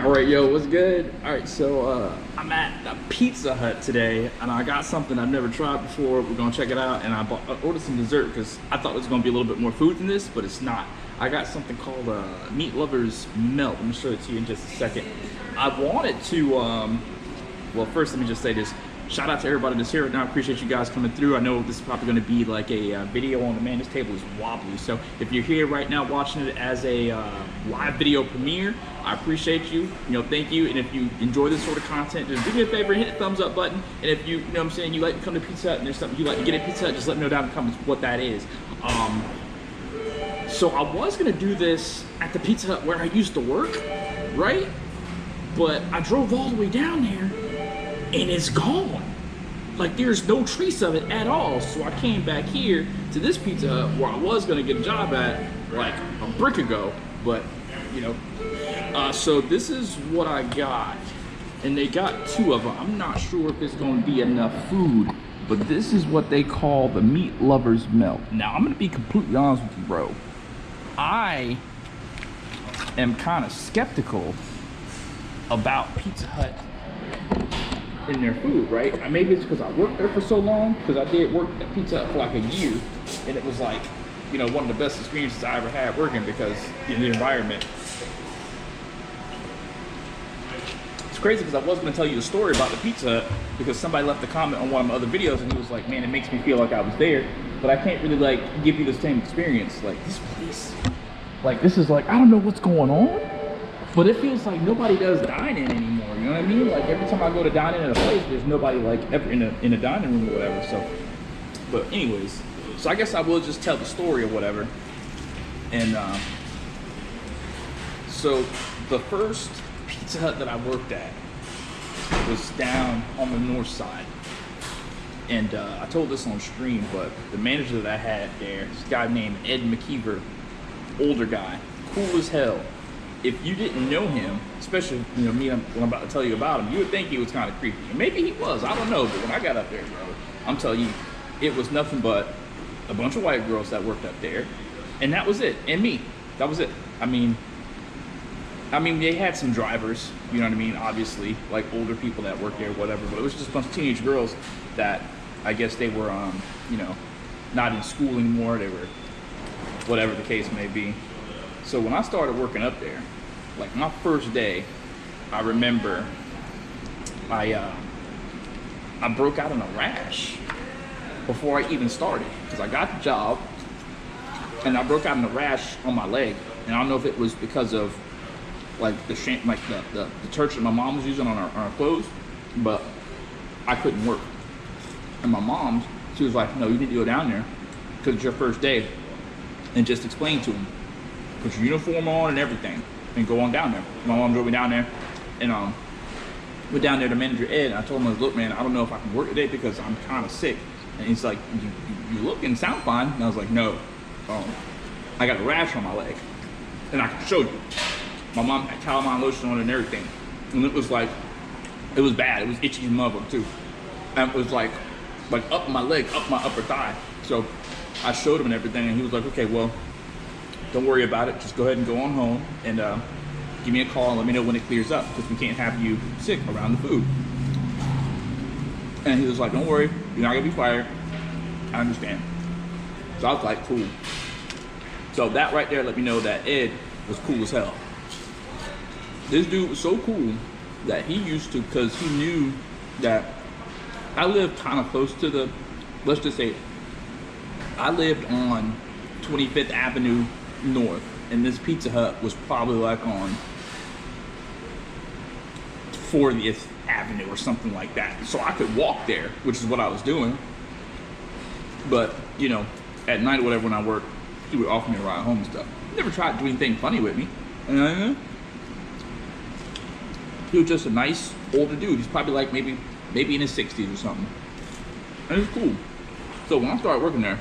All right, yo, what's good? All right, so I'm at the Pizza Hut today, and I got something I've never tried before. We're gonna check it out, and I ordered some dessert because I thought it was gonna be a little bit more food than this, but it's not. I got something called Meat Lovers Melt. I'm gonna show it to you in just a second. I wanted to, well, first let me just say this. Shout out to everybody that's here right now. I appreciate you guys coming through. I know this is probably going to be like a video on demand. This table is wobbly. So if you're here right now watching it as a live video premiere, I appreciate you. Thank you. And if you enjoy this sort of content, just do me a favor, hit the thumbs up button. And if you know what I'm saying, you like to come to Pizza Hut and there's something you like to get at Pizza Hut, just let me know down in the comments what that is. So I was going to do this at the Pizza Hut where I used to work, right? But I drove all the way down there and it's gone. Like, there's no trace of it at all. So I came back here to this Pizza Hut where I was gonna get a job at like a brick ago, but so this is what I got. And they got two of them. I'm not sure if it's gonna be enough food, but this is what they call the Meat Lovers Melt. Now, I'm gonna be completely honest with you, bro. I am kind of skeptical about Pizza Hut in their food, right? Maybe it's because I worked there for so long, because I did work at Pizza Hut for like a year, and it was like, one of the best experiences I ever had working because in the environment. It's crazy because I was going to tell you a story about the Pizza Hut because somebody left a comment on one of my other videos and he was like, man, it makes me feel like I was there, but I can't really like give you the same experience. Like, this place, like, this is like, I don't know what's going on, but it feels like nobody does dine-in anymore, you know what I mean? Like, every time I go to dine in at a place, there's nobody like ever in a dining room or whatever. So, but anyways, so I guess I will just tell the story or whatever. And so the first Pizza Hut that I worked at was down on the north side. And I told this on stream, but the manager that I had there, this guy named Ed McKeever, older guy, cool as hell. If you didn't know him, especially me, when I'm about to tell you about him, you would think he was kind of creepy. And maybe he was, I don't know. But when I got up there, bro, I'm telling you, it was nothing but a bunch of white girls that worked up there, and that was it. And me, that was it. I mean, they had some drivers, you know what I mean? Obviously, like older people that worked there, whatever. But it was just a bunch of teenage girls that I guess they were, not in school anymore. They were, whatever the case may be. So when I started working up there, like my first day, I remember I broke out in a rash before I even started, because I got the job and I broke out in a rash on my leg. And I don't know if it was because of like the detergent my mom was using on our clothes, but I couldn't work. And my mom, she was like, no, you need to go down there because it's your first day, and just explain to him. Put your uniform on and everything, and go on down there. My mom drove me down there, and went down there to manager Ed, and I told him, look, man, I don't know if I can work today because I'm kind of sick. And he's like, you look and sound fine. And I was like, no, I got a rash on my leg, and I can show you. My mom had calamine lotion on it and everything, and it was bad. It was itchy as mother too, and it was like up my leg, up my upper thigh. So I showed him and everything, and he was like, okay, well, don't worry about it. Just go ahead and go on home and give me a call and let me know when it clears up, because we can't have you sick around the food. And he was like, don't worry, you're not gonna be fired. I understand. So I was like, cool. So that right there let me know that Ed was cool as hell. This dude was so cool that he used to, because he knew that I lived kind of close to the, let's just say, I lived on 25th Avenue North, and this Pizza Hut was probably like on 40th Avenue or something like that. So I could walk there, which is what I was doing. But, at night or whatever when I worked, he would offer me a ride home and stuff. He never tried to do anything funny with me. He was just a nice older dude. He's probably like maybe in his 60s or something. And it was cool. So when I started working there,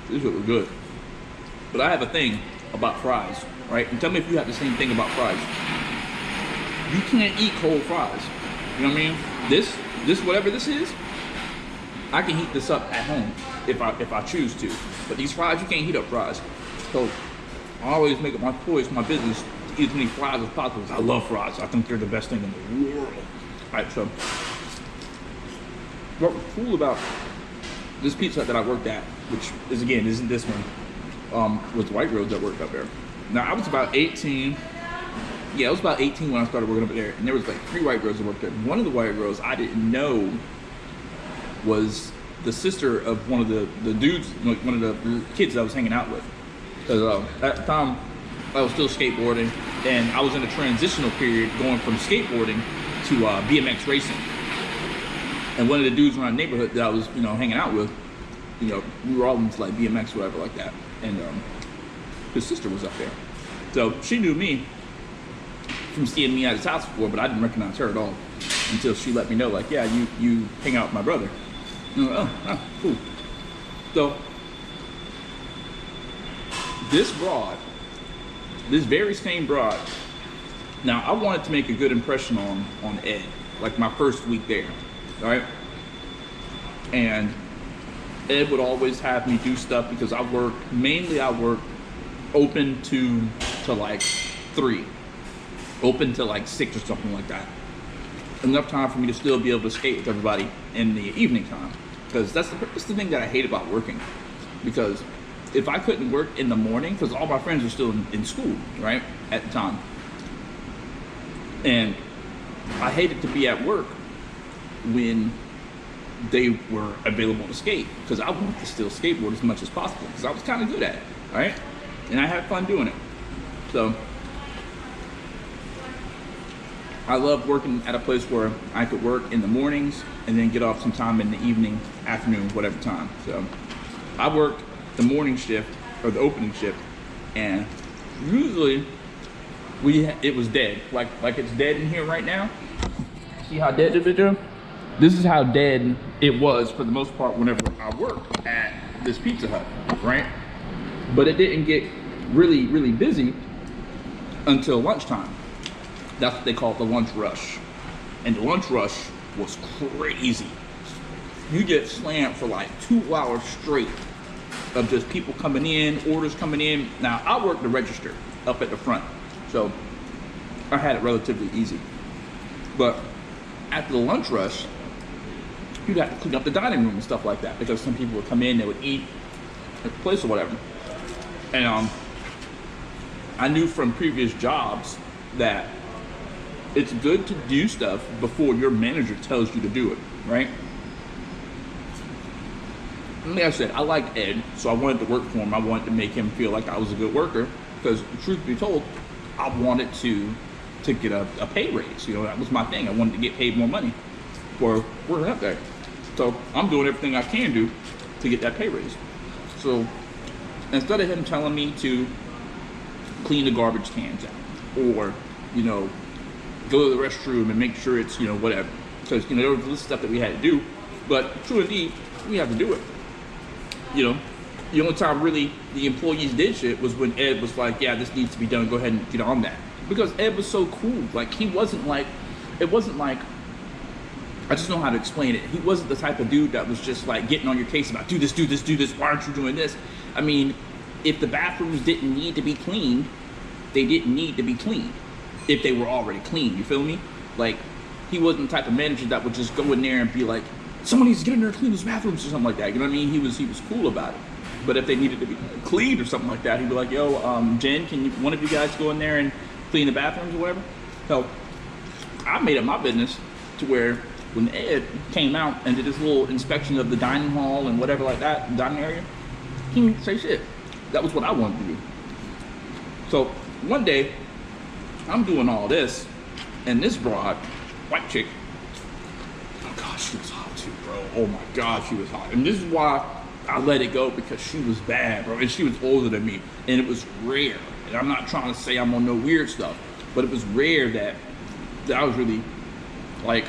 this was good. But I have a thing about fries, right? And tell me if you have the same thing about fries. You can't eat cold fries. You know what I mean? This whatever this is, I can heat this up at home if I choose to. But these fries, you can't heat up fries. So I always make it my choice, my business, eat as many fries as possible because I love fries. I think they're the best thing in the world. All right, so what was cool about this Pizza Hut that I worked at, which is again isn't this one, was White Rose that worked up there. Now I was about 18. Yeah, I was about 18 when I started working up there, and there was like 3 white girls that worked there. One of the white girls I didn't know was the sister of one of the dudes, like one of the kids that I was hanging out with. Because at the time, I was still skateboarding, and I was in a transitional period going from skateboarding to BMX racing. And one of the dudes around the neighborhood that I was, hanging out with, we were all into like BMX or whatever like that. And his sister was up there. So she knew me from seeing me at his house before, but I didn't recognize her at all until she let me know, like, yeah, you hang out with my brother. And I'm like, oh, cool. So this very same broad, now I wanted to make a good impression on Ed, like my first week there, all right? And Ed would always have me do stuff because I work open to like 3, open to like 6 or something like that. Enough time for me to still be able to skate with everybody in the evening time. Because that's the thing that I hate about working. Because if I couldn't work in the morning, because all my friends are still in school, right, at the time. And I hated to be at work when they were available to skate, because I wanted to still skateboard as much as possible, because I was kind of good at it, right? And I had fun doing it. So I loved working at a place where I could work in the mornings and then get off some time in the evening, afternoon, whatever time. So I worked the morning shift or the opening shift, and usually it was dead, like it's dead in here right now. See how dead it is? This is how dead it was for the most part whenever I worked at this Pizza Hut, right? But it didn't get really, really busy until lunchtime. That's what they call it, the lunch rush. And the lunch rush was crazy. You get slammed for like 2 hours straight of just people coming in, orders coming in. Now, I worked the register up at the front, so I had it relatively easy. But after the lunch rush, you'd have to clean up the dining room and stuff like that, because some people would come in, they would eat at the place or whatever. And I knew from previous jobs that it's good to do stuff before your manager tells you to do it, right? Like I said, I liked Ed, so I wanted to work for him. I wanted to make him feel like I was a good worker, because truth be told, I wanted to get a pay raise. That was my thing. I wanted to get paid more money for working up there. So I'm doing everything I can do to get that pay raise. So instead of him telling me to clean the garbage cans out, or go to the restroom and make sure it's whatever, because there was this stuff that we had to do, but true indeed, we have to do it. The only time really the employees did shit was when Ed was like, yeah, this needs to be done, go ahead and get on that. Because Ed was so cool. Like, it wasn't like, I just know how to explain it. He wasn't the type of dude that was just like getting on your case about do this, why aren't you doing this? I mean, if the bathrooms didn't need to be cleaned, they didn't need to be cleaned if they were already clean, you feel me? Like, he wasn't the type of manager that would just go in there and be like, someone needs to get in there and clean those bathrooms or something like that. You know what I mean? He was cool about it. But if they needed to be cleaned or something like that, he'd be like, yo, Jen, can one of you guys go in there and clean the bathrooms or whatever? So I made it my business to where when Ed came out and did his little inspection of the dining hall and whatever like that, dining area, he didn't say shit. That was what I wanted to do. So one day, I'm doing all this, and this broad, white chick, oh God, she was hot too, bro. Oh my God, she was hot. And this is why I let it go, because she was bad, bro. And she was older than me, and it was rare. And I'm not trying to say I'm on no weird stuff, but it was rare that I was really, like,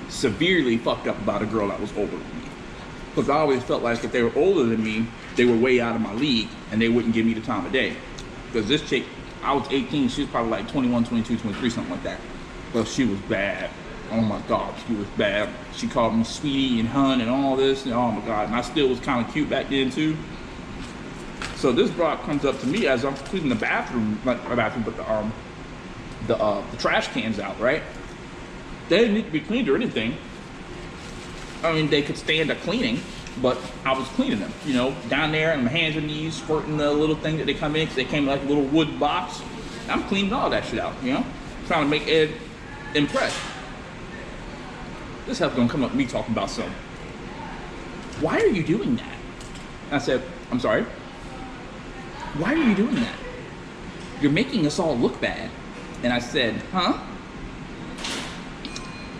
severely fucked up about a girl that was older than me. Because I always felt like if they were older than me, they were way out of my league, and they wouldn't give me the time of day. Because this chick, I was 18, she was probably like 21, 22, 23, something like that. But she was bad. Oh my God, she was bad. She called me sweetie and hun and all this, and oh my God. And I still was kind of cute back then too. So this broad comes up to me as I'm cleaning the bathroom, not my bathroom, but the trash cans out, right? They didn't need to be cleaned or anything. I mean, they could stand a cleaning, but I was cleaning them, you know, down there on my hands and knees, squirting the little thing that they come in, because they came in like a little wood box. I'm cleaning all that shit out, you know, trying to make Ed impressed. This help's gonna come up with me talking about something. Why are you doing that? I said, I'm sorry. Why are you doing that? You're making us all look bad. And I said, huh?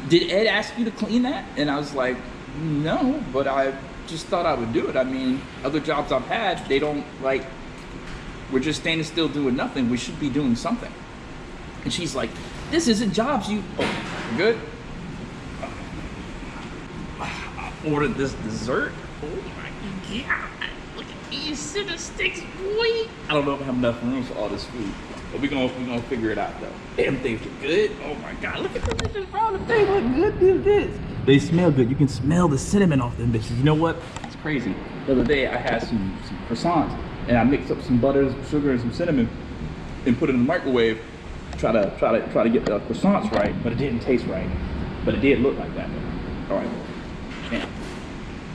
Did Ed ask you to clean that? And I was like, no, but I just thought I would do it. I mean, other jobs I've had, they don't like, we're just standing still doing nothing. We should be doing something. And she's like, this isn't jobs you, oh, good? I ordered this dessert. Oh my God, look at these cinnamon sticks, boy. I don't know if I have enough room for all this food, but we're gonna figure it out though. Damn, things are good. Oh my God, look at them bitches, bro. The things look good, do this. They smell good. You can smell the cinnamon off them bitches. You know what? It's crazy. The other day I had some croissants and I mixed up some butter, some sugar, and some cinnamon and put it in the microwave. Try to get the croissants right, but it didn't taste right. But it did look like that though. All right. Damn.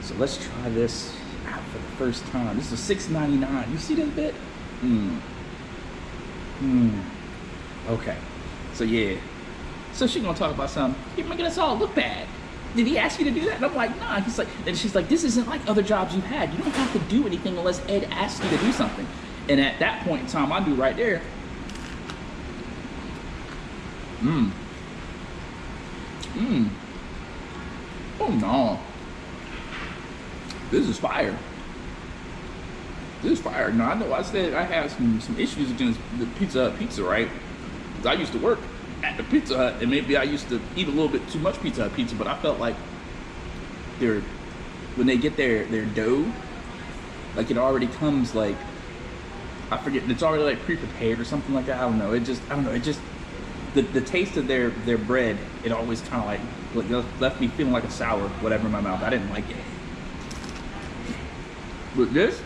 So let's try this out for the first time. This is $6.99. You see this bit? Okay. So yeah. So she's gonna talk about something. You're making us all look bad. Did he ask you to do that? And I'm like, nah. He's like, and she's like, this isn't like other jobs you've had. You don't have to do anything unless Ed asks you to do something. And at that point in time, I do right there. Oh no. This is fire. This is fire. Now I know I said I had some issues against the pizza, right? Because I used to work at the Pizza Hut, and maybe I used to eat a little bit too much Pizza Hut pizza, but I felt like when they get their dough, like it already comes like, I forget, it's already like pre-prepared or something like that. I don't know. The taste of their bread, it always kind of like left me feeling like a sour whatever in my mouth. I didn't like it. But this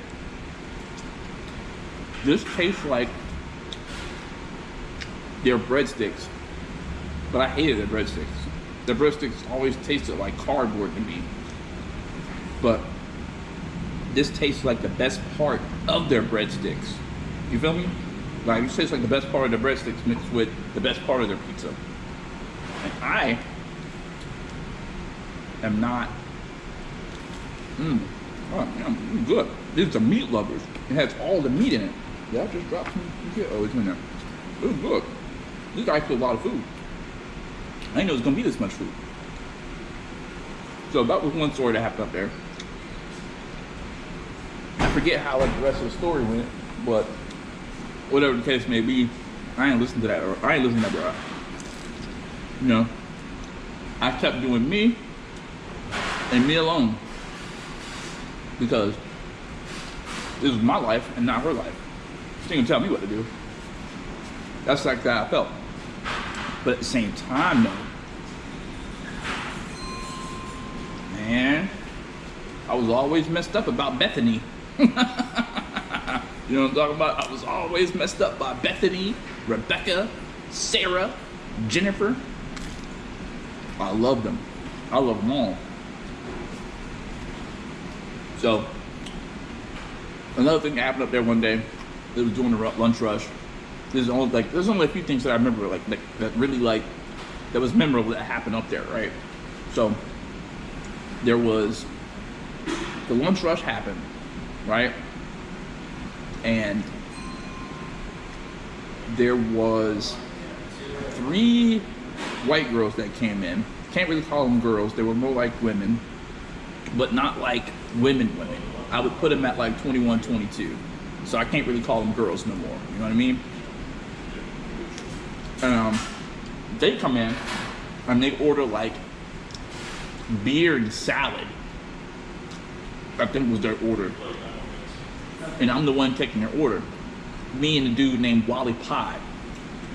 tastes like their breadsticks, but I hated their breadsticks. Their breadsticks always tasted like cardboard to me. But this tastes like the best part of their breadsticks. You feel me? Like it tastes like the best part of their breadsticks mixed with the best part of their pizza. And I am not. Oh, man, good. These are meat lovers. It has all the meat in it. Yeah, I just dropped some shit. Oh, it's in there. It's good. This guy put a lot of food. I didn't know it was gonna be this much food. So that was one story that happened up there. I forget how like the rest of the story went, but whatever the case may be, I ain't listening to that. Or I ain't listening to that, bro. You know, I kept doing me and me alone. Because this was my life and not her life. She ain't gonna tell me what to do. That's like that I felt. But at the same time though, man, I was always messed up about Bethany. You know what I'm talking about? I was always messed up by Bethany, Rebecca, Sarah, Jennifer. I love them. I love them all. So, another thing that happened up there one day, it was during the lunch rush. There's only a few things that I remember that really that was memorable that happened up there, right? So, there was, the lunch rush happened, right? And there was 3 white girls that came in. Can't really call them girls, they were more like women, but not like women. I would put them at like 21, 22. So I can't really call them girls no more. You know what I mean? And they come in and they order like beer and salad. I think was their order. And I'm the one taking their order. Me and a dude named Wally Pie.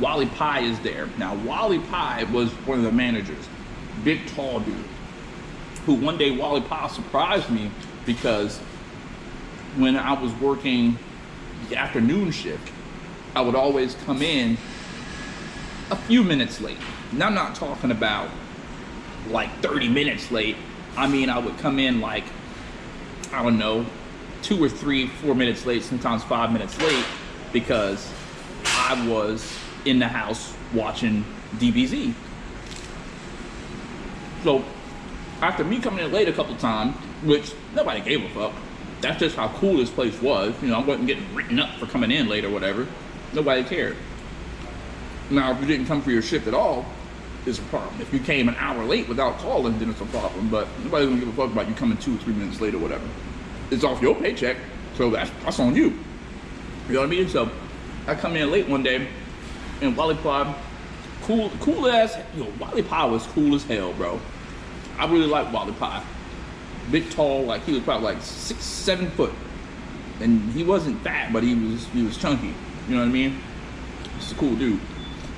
Wally Pie is there. Now Wally Pie was one of the managers. Big tall dude. Who one day Wally Pie surprised me because when I was working the afternoon shift, I would always come in a few minutes late. And I'm not talking about like 30 minutes late. I mean, I would come in like, I don't know, 2 or 3, 4 minutes late, sometimes 5 minutes late, because I was in the house watching DBZ. So after me coming in late a couple times, which nobody gave a fuck, that's just how cool this place was. You know, I wasn't getting written up for coming in late or whatever. Nobody cared. Now, if you didn't come for your shift at all, it's a problem. If you came an hour late without calling, then it's a problem. But nobody's gonna give a fuck about you coming 2 or 3 minutes late or whatever. It's off your paycheck, so that's on you. You know what I mean? So I come in late one day, and Wally Pie, cool as, Wally Pie was cool as hell, bro. I really like Wally Pie. Big, tall, like he was probably like 6, 7 foot, and he wasn't fat, but he was chunky. You know what I mean? He's a cool dude.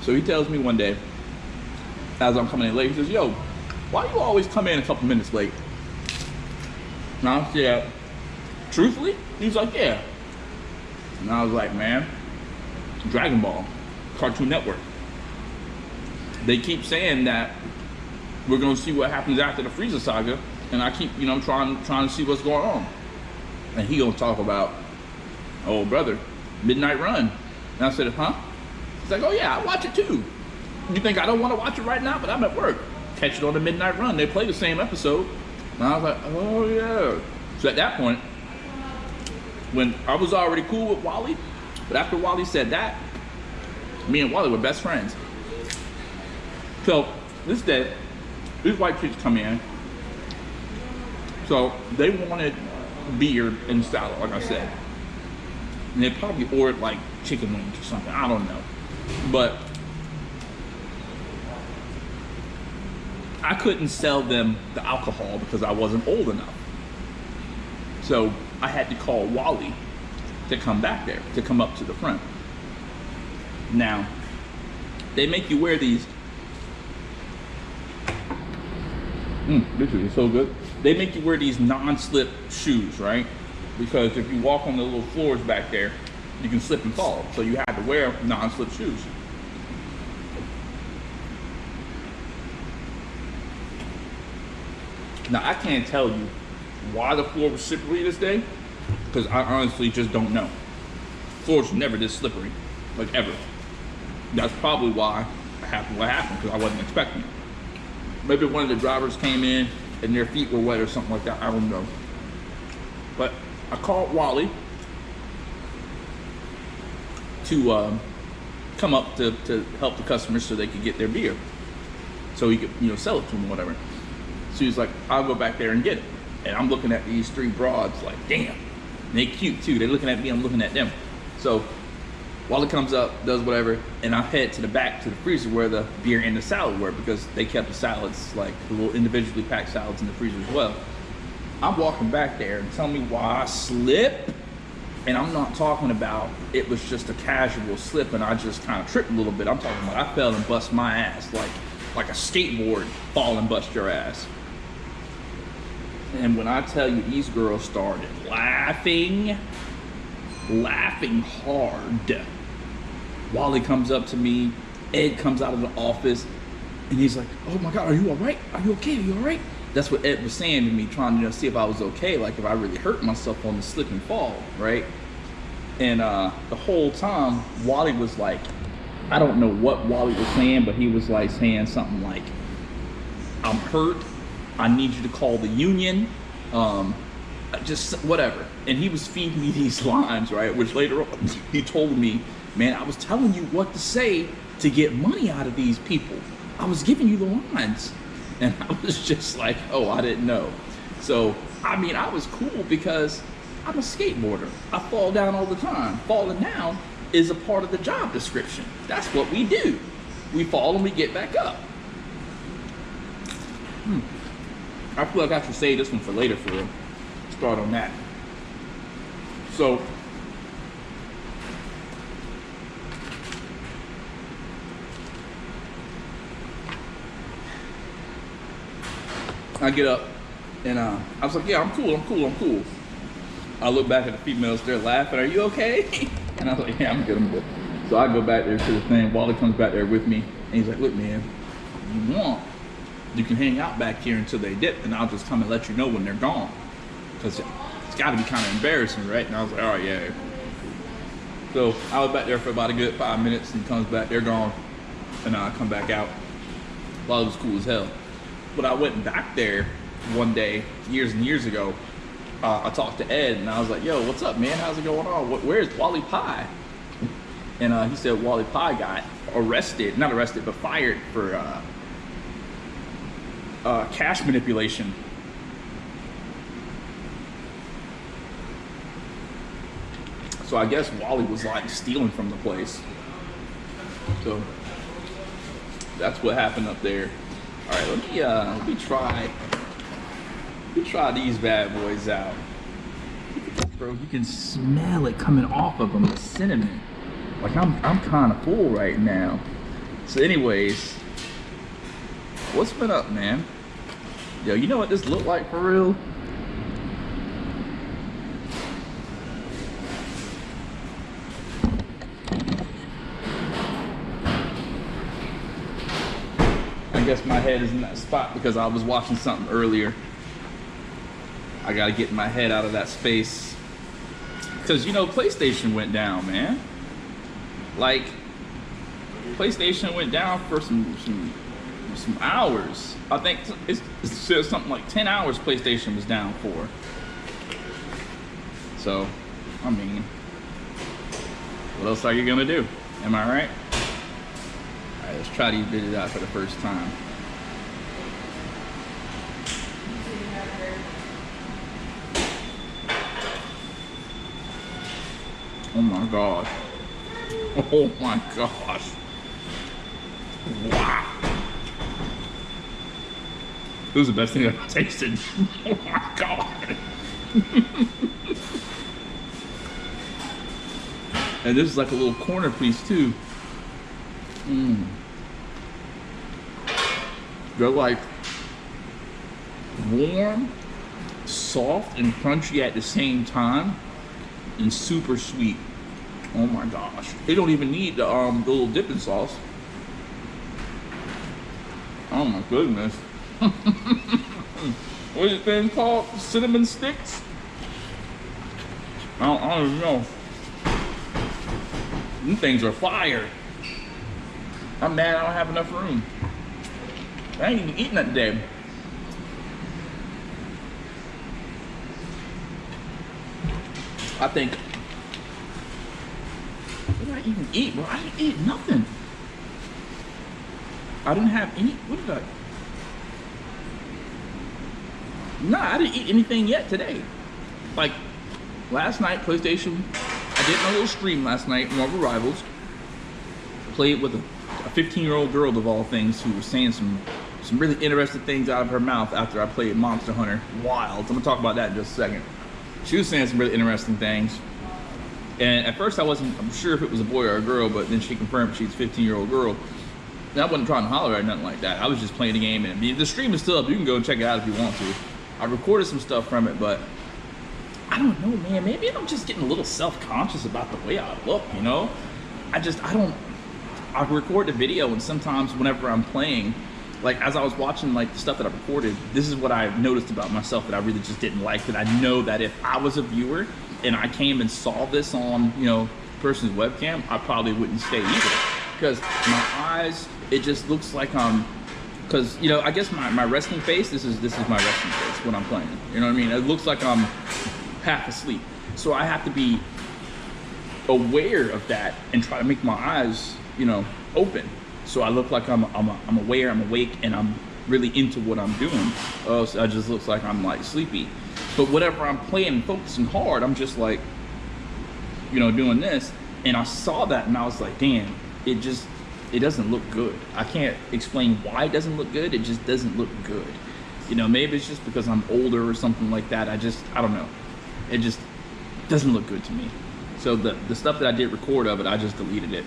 So he tells me one day, as I'm coming in late, he says, "Yo, why you always come in a couple minutes late?" And I said, "Yeah, truthfully?" He's like, "Yeah." And I was like, "Man, Dragon Ball, Cartoon Network. They keep saying that we're gonna see what happens after the Frieza saga, and I keep, trying to see what's going on." And he gonna talk about, "Oh, brother, Midnight Run." And I said, "Huh?" He's like, "Oh yeah, I watch it too. You think I don't want to watch it right now? But I'm at work. Catch it on the Midnight Run. They play the same episode." And I was like, "Oh yeah." So at that point, when I was already cool with Wally, but after Wally said that, me and Wally were best friends. So this day, these white chicks come in. So they wanted beer and salad, like I said. And they probably ordered like chicken wings or something. I don't know. But I couldn't sell them the alcohol because I wasn't old enough. So I had to call Wally to come back there, to come up to the front. Now, they make you wear these. This is so good. They make you wear these non-slip shoes, right? Because if you walk on the little floors back there, you can slip and fall. So you had to wear non-slip shoes. Now, I can't tell you why the floor was slippery this day, because I honestly just don't know. Floors were never this slippery, like ever. That's probably why it happened what happened, because I wasn't expecting it. Maybe one of the drivers came in and their feet were wet or something like that. I don't know. But I called Wally to come up to help the customers so they could get their beer, so he could sell it to them or whatever. So he's like, "I'll go back there and get it." And I'm looking at these 3 broads like, damn. And they cute too. They're looking at me, I'm looking at them. So Wally comes up, does whatever, and I head to the back to the freezer where the beer and the salad were, because they kept the salads, like the little individually packed salads, in the freezer as well. I'm walking back there and tell me why I slip. And I'm not talking about it was just a casual slip and I just kind of tripped a little bit. I'm talking about I fell and bust my ass like a skateboard fall and bust your ass. And when I tell you, these girls started laughing hard. Wally comes up to me, Ed comes out of the office, and he's like, "Oh my God, are you all right? Are you okay? Are you all right?" That's what Ed was saying to me, trying to see if I was okay, like if I really hurt myself on the slip and fall, right? And the whole time, Wally was like, I don't know what Wally was saying, but he was like saying something like, "I'm hurt. I need you to call the union." Just whatever. And he was feeding me these lines, right? Which later on, he told me, "Man, I was telling you what to say to get money out of these people. I was giving you the lines." And I was just like, oh, I didn't know. So, I mean, I was cool because I'm a skateboarder. I fall down all the time. Falling down is a part of the job description. That's what we do. We fall and we get back up. I feel like I should save this one for later for real. Start on that. So, I get up and I was like, "Yeah, I'm cool. I look back at the females, they're laughing, "Are you okay?" And I was like, "Yeah, I'm good, I'm good." So I go back there to the thing. Wally comes back there with me, and he's like, "Look, man, if you want, you can hang out back here until they dip, and I'll just come and let you know when they're gone. Because it's got to be kind of embarrassing, right?" And I was like, "All right, yeah." So I was back there for about a good 5 minutes, and he comes back, they're gone, and I come back out. Well, it was cool as hell. But I went back there one day, years and years ago. I talked to Ed, and I was like, "Yo, what's up, man? How's it going on? Where's Wally Pie?" And he said Wally Pie got arrested, not arrested, but fired for cash manipulation. So I guess Wally was like stealing from the place. So that's what happened up there. All right, let me try these bad boys out. Bro, you can smell it coming off of them, the cinnamon. Like I'm kind of full right now. So anyways, what's been up, man? Yo, you know what this look like for real? I guess my head is in that spot because I was watching something earlier. I gotta get my head out of that space. Because, you know, PlayStation went down, man. Like, PlayStation went down for some hours. I think it says something like 10 hours PlayStation was down for. So, I mean, what else are you gonna do? Am I right? All right, let's try these videos out for the first time. Oh my gosh. Oh my gosh. Wow. This was the best thing I've ever tasted. Oh my god. And this is like a little corner piece too. They're like warm, soft, and crunchy at the same time, and super sweet. Oh my gosh. They don't even need the little dipping sauce. Oh my goodness. What's it thing called? Cinnamon sticks? I don't even know. These things are fire. I'm mad I don't have enough room. I ain't even eating that today. I think, what did I even eat? Well, I didn't eat nothing. I didn't have any, what did I? Nah, I didn't eat anything yet today. Like, last night, PlayStation, I did my little stream last night, Marvel Rivals. Played with a 15-year-old girl of all things who was saying some really interesting things out of her mouth after I played Monster Hunter Wilds. I'm gonna talk about that in just a second. She was saying some really interesting things. And at first I'm sure if it was a boy or a girl, but then she confirmed she's a 15-year-old giral. And I wasn't trying to holler at nothing like that. I was just playing the game, and the stream is still up. You can go and check it out if you want to. I recorded some stuff from it, but I don't know, man. Maybe I'm just getting a little self-conscious about the way I look, you know? I record the video, and sometimes whenever I'm playing, like as I was watching like the stuff that I recorded, this is what I noticed about myself that I really just didn't like, that I know that if I was a viewer and I came and saw this on, you know, person's webcam, I probably wouldn't stay either. Because my eyes, it just looks like because, you know, I guess my resting face, this is my resting face when I'm playing. You know what I mean? It looks like I'm half asleep. So I have to be aware of that and try to make my eyes, you know, open. So I look like I'm aware, I'm awake, and I'm really into what I'm doing. So it just looks like I'm like sleepy. But whatever I'm playing and focusing hard, I'm just like, you know, doing this. And I saw that and I was like, damn, it doesn't look good. I can't explain why it doesn't look good. It just doesn't look good. You know, maybe it's just because I'm older or something like that. I don't know. It just doesn't look good to me. So the stuff that I did record of it, I just deleted it.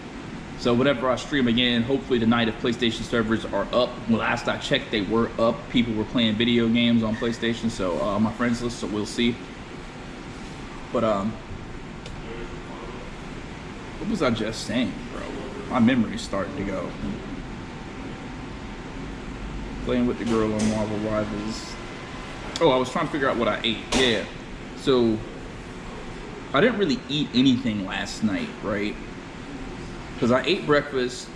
So whenever I stream again, hopefully tonight if PlayStation servers are up, well, last I checked they were up. People were playing video games on PlayStation, so my friends list, so we'll see. But what was I just saying, bro? My memory's starting to go. Playing with the girl on Marvel Rivals. Oh, I was trying to figure out what I ate. Yeah. So I didn't really eat anything last night, right? Because I ate breakfast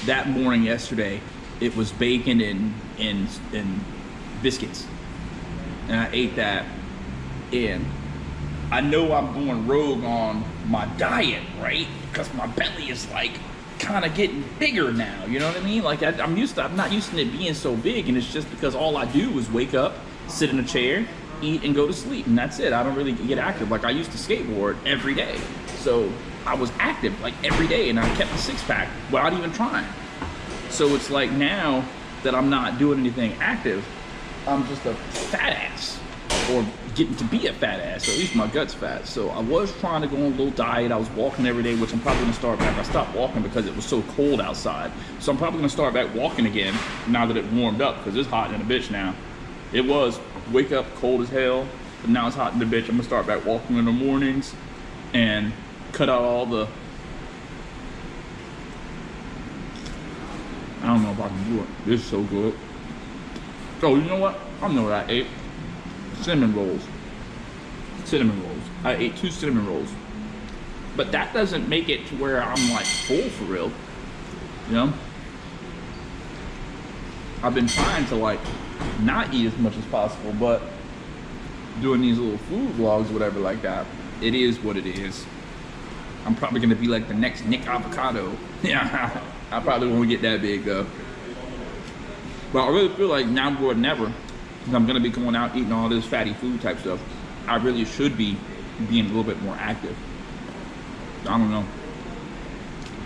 that morning yesterday. It was bacon and biscuits. And I ate that. And I know I'm going rogue on my diet, right? Because my belly is like kind of getting bigger now, you know what I mean? Like I'm not used to it being so big, and it's just because all I do is wake up, sit in a chair, eat, and go to sleep, and that's it. I don't really get active. Like I used to skateboard every day, so I was active like every day, and I kept the six-pack without even trying. So it's like now that I'm not doing anything active, I'm just a fat ass, or getting to be a fat ass, or at least my gut's fat. So I was trying to go on a little diet. I was walking every day, which I'm probably gonna start back. I stopped walking because it was so cold outside. So I'm probably gonna start back walking again now that it warmed up, because it's hot in a bitch now. It was wake up cold as hell, but now it's hot in the bitch. I'm gonna start back walking in the mornings and cut out all the, I don't know if I can do it. This is so good. So you know what? I know what I ate. Cinnamon rolls. Cinnamon rolls. I ate 2 cinnamon rolls. But that doesn't make it to where I'm like full for real. You know? I've been trying to like not eat as much as possible, but doing these little food vlogs, whatever like that, it is what it is. I'm probably gonna be like the next Nick Avocado. Yeah, I probably won't get that big though. But I really feel like now more than ever, I'm gonna be going out eating all this fatty food type stuff, I really should be being a little bit more active. I don't know.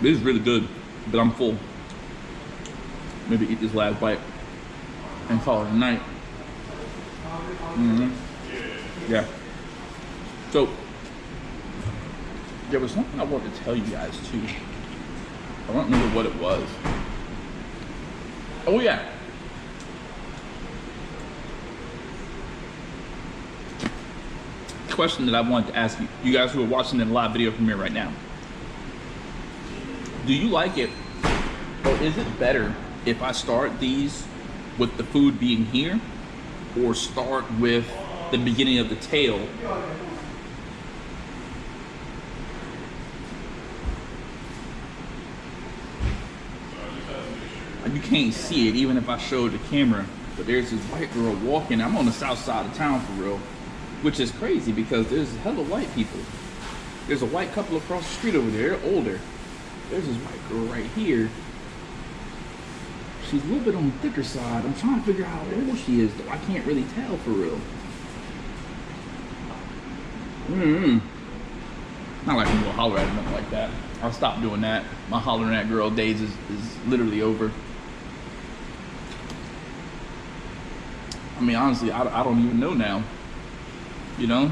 This is really good, but I'm full. Maybe eat this last bite and call it a night. Yeah. So there was something I wanted to tell you guys too. I don't remember what it was. Oh yeah. Question that I wanted to ask you guys who are watching the live video from here right now. Do you like it, or is it better if I start these with the food being here, or start with the beginning of the tail? You can't see it even if I showed the camera, but there's this white girl walking. I'm on the south side of town for real, which is crazy because there's hella white people. There's a white couple across the street over there, they're older. There's this white girl right here. She's a little bit on the thicker side. I'm trying to figure out how old she is though. I can't really tell for real. Not like I'm gonna holler at her, nothing like that. I'll stop doing that. My hollering at girl days is literally over. I mean, honestly, I don't even know now. You know?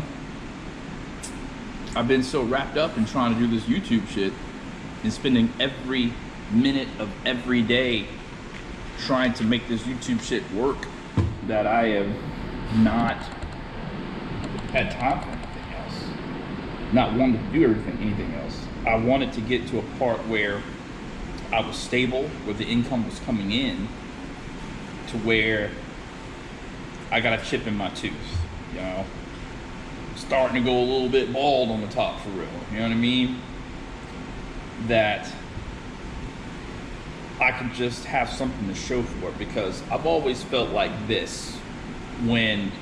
I've been so wrapped up in trying to do this YouTube shit and spending every minute of every day trying to make this YouTube shit work that I have not had time for anything else. Not wanting to do anything else. I wanted to get to a part where I was stable, where the income was coming in, to where I got a chip in my tooth, you know? Starting to go a little bit bald on the top for real, you know what I mean? That I could just have something to show for it, because I've always felt like this when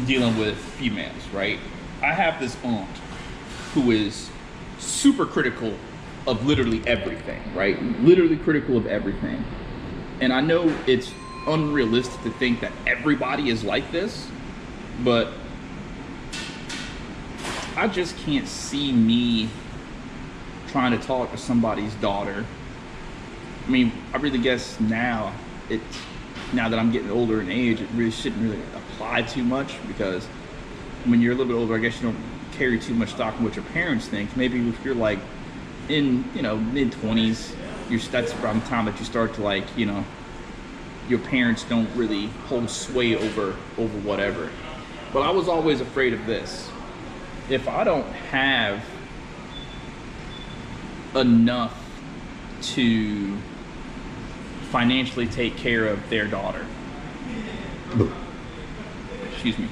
dealing with females, right? I have this aunt who is super critical of literally everything, right? Literally critical of everything. And I know it's unrealistic to think that everybody is like this, but I just can't see me trying to talk to somebody's daughter. I mean, I really guess now that I'm getting older in age, it really shouldn't really apply too much, because when you're a little bit older, I guess you don't carry too much stock in what your parents think. Maybe if you're like in, you know, mid-20s, that's around the time that you start to, like, you know, your parents don't really hold sway over whatever. But I was always afraid of this. If I don't have enough to financially take care of their daughter, excuse me,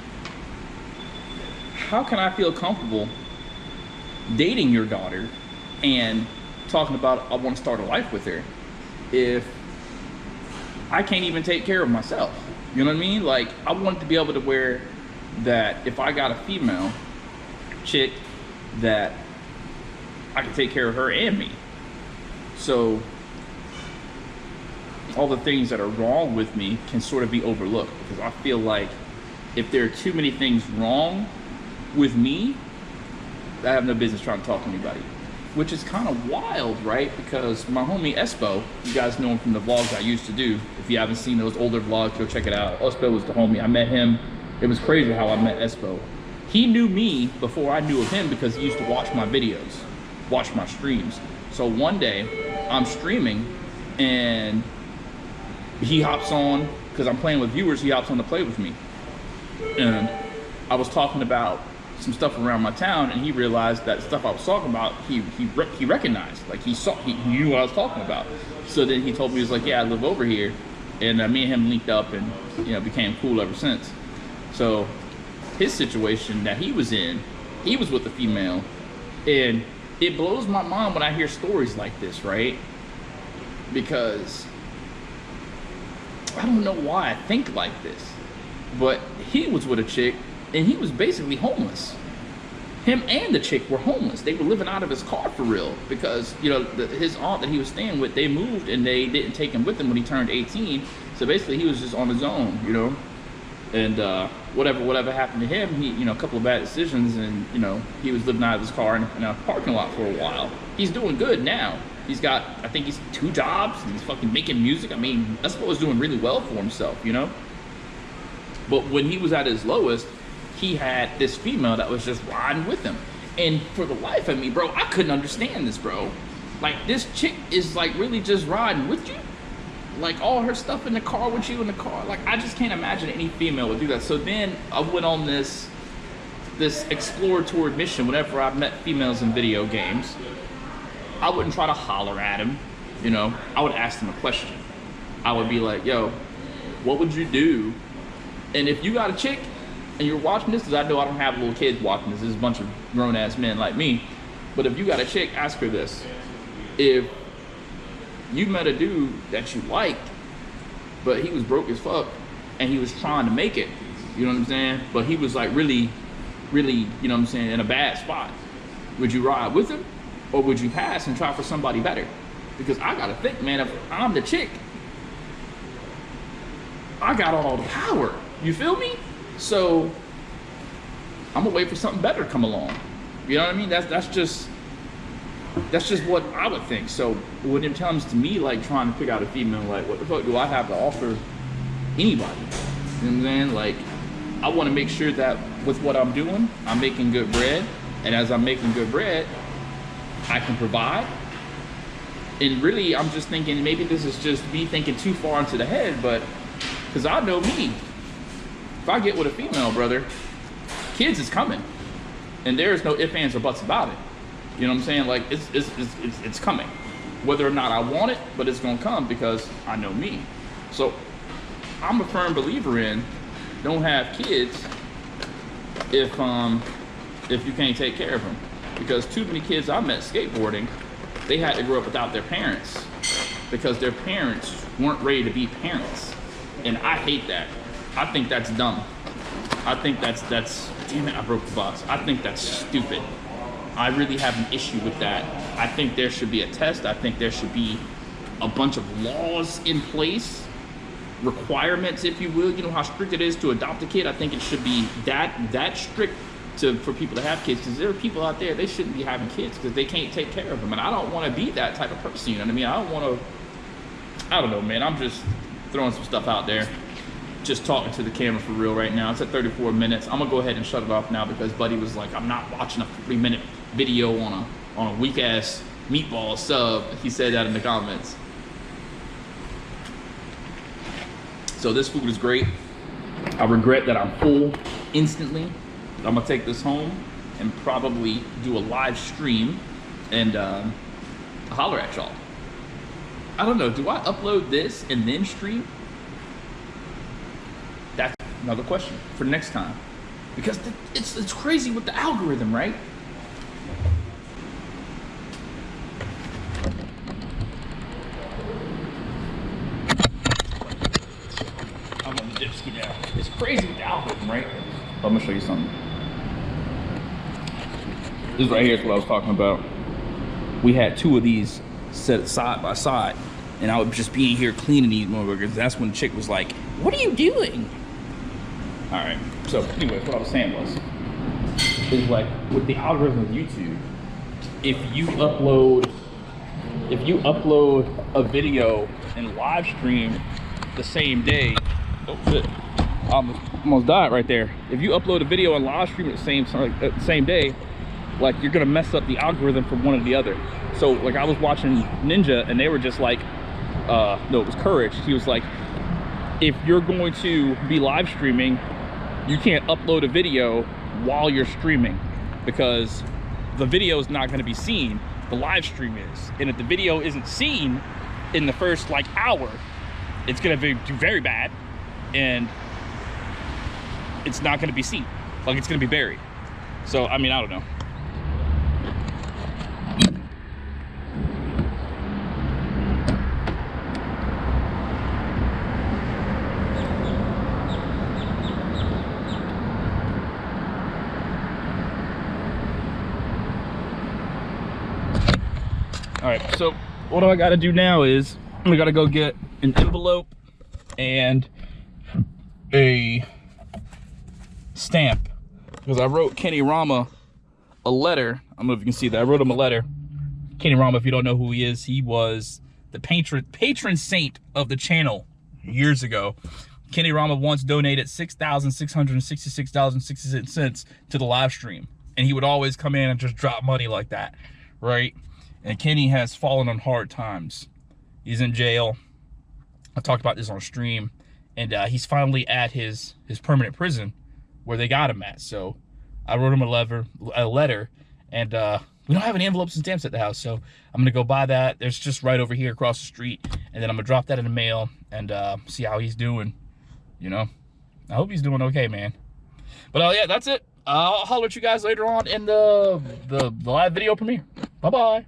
how can I feel comfortable dating your daughter and talking about I want to start a life with her if I can't even take care of myself? You know what I mean? Like, I want to be able to wear that if I got a female chick, that I can take care of her and me. So all the things that are wrong with me can sort of be overlooked, because I feel like if there are too many things wrong with me, I have no business trying to talk to anybody. Which is kind of wild, right? Because my homie Espo, you guys know him from the vlogs I used to do. If you haven't seen those older vlogs, go check it out. Espo was the homie. I met him. It was crazy how I met Espo. He knew me before I knew of him because he used to watch my videos, watch my streams. So one day, I'm streaming and he hops on, because I'm playing with viewers, he hops on to play with me. And I was talking about some stuff around my town, and he realized that stuff I was talking about, he recognized, like he knew what I was talking about. So then he told me, he was like, yeah, I live over here. And me and him linked up and, you know, became cool ever since. So his situation that he was in, he was with a female, and it blows my mind when I hear stories like this, right? Because I don't know why I think like this, but he was with a chick and he was basically homeless. Him and the chick were homeless. They were living out of his car for real, because, you know, his aunt that he was staying with, they moved and they didn't take him with them when he turned 18. So basically he was just on his own, you know. And whatever happened to him, he, you know, a couple of bad decisions, and, you know, he was living out of his car in a parking lot for a while. He's doing good now. He's got, I think he's 2 jobs, and he's fucking making music. I mean, that's what was doing really well for himself, you know. But when he was at his lowest, he had this female that was just riding with him. And for the life of me, bro, I couldn't understand this, bro. Like, this chick is like really just riding with you? Like, all her stuff in the car with you in the car? Like, I just can't imagine any female would do that. So then I went on this exploratory mission. Whenever I met females in video games, I wouldn't try to holler at them, you know. I would ask them a question. I would be like, yo, what would you do? And if you got a chick and you're watching this, because I know I don't have little kids watching this, there's a bunch of grown-ass men like me, but if you got a chick, ask her this. If you met a dude that you liked, but he was broke as fuck, and he was trying to make it, you know what I'm saying? But he was like really, you know what I'm saying, in a bad spot. Would you ride with him, or would you pass and try for somebody better? Because I gotta think, man, if I'm the chick, I got all the power. You feel me? So I'm gonna wait for something better to come along. You know what I mean? That's just what I would think. So when it comes to me, like, trying to pick out a female, like, what the fuck do I have to offer anybody? You know what I'm saying? Like, I want to make sure that with what I'm doing, I'm making good bread, and as I'm making good bread, I can provide. And really, I'm just thinking, maybe this is just me thinking too far into the head, but because I know me, if I get with a female, brother, kids is coming, and there's no ifs, ands, or buts about it. You know what I'm saying? Like, it's coming, whether or not I want it, but it's gonna come because I know me. So I'm a firm believer in don't have kids if you can't take care of them, because too many kids I met skateboarding, they had to grow up without their parents because their parents weren't ready to be parents, and I hate that. I think that's dumb. I think that's damn it, I broke the box. I think that's stupid. I really have an issue with that. I think there should be a test. I think there should be a bunch of laws in place, requirements, if you will. You know how strict it is to adopt a kid? I think it should be that strict for people to have kids, because there are people out there, they shouldn't be having kids because they can't take care of them. And I don't want to be that type of person, you know what I mean? I don't want to, I don't know, man. I'm just throwing some stuff out there. Just talking to the camera for real right now. It's at 34 minutes. I'm gonna go ahead and shut it off now because Buddy was like, I'm not watching a 3-minute video on a weak ass meatball sub. He said that in the comments. So this food is great. I regret that I'm full instantly. I'm gonna take this home and probably do a live stream and holler at y'all. I don't know, do I upload this and then stream? That's another question for next time. Because it's crazy with the algorithm, right? I'm on the dipski now. It's crazy with the algorithm, right? I'm gonna show you something. This right here is what I was talking about. We had 2 of these set side by side, and I would just be in here cleaning these motherfuckers. That's when the chick was like, "What are you doing?" All right. So anyway, what I was saying is like with the algorithm of YouTube, if you upload a video and live stream the same day, oh shit, I almost died right there. If you upload a video and live stream at the same day, like you're gonna mess up the algorithm for one or the other. So like I was watching Ninja and they were just like, no, it was Courage. He was like, if you're going to be live streaming, you can't upload a video while you're streaming because the video is not going to be seen, the live stream is. And if the video isn't seen in the first like hour, it's going to do very bad and it's not going to be seen. Like it's going to be buried. So, I mean, I don't know. All right, so what I gotta do now is I gotta go get an envelope and a stamp because I wrote Kenny Rama a letter. I don't know if you can see that. I wrote him a letter. Kenny Rama, if you don't know who he is, he was the patron saint of the channel years ago. Kenny Rama once donated $6,666.66 to the live stream, and he would always come in and just drop money like that, right? And Kenny has fallen on hard times. He's in jail. I talked about this on stream. And he's finally at his permanent prison where they got him at. So I wrote him a letter. And we don't have any envelopes and stamps at the house. So I'm going to go buy that. There's just right over here across the street. And then I'm going to drop that in the mail and see how he's doing. You know, I hope he's doing okay, man. But yeah, that's it. I'll holler at you guys later on in the live video premiere. Bye-bye.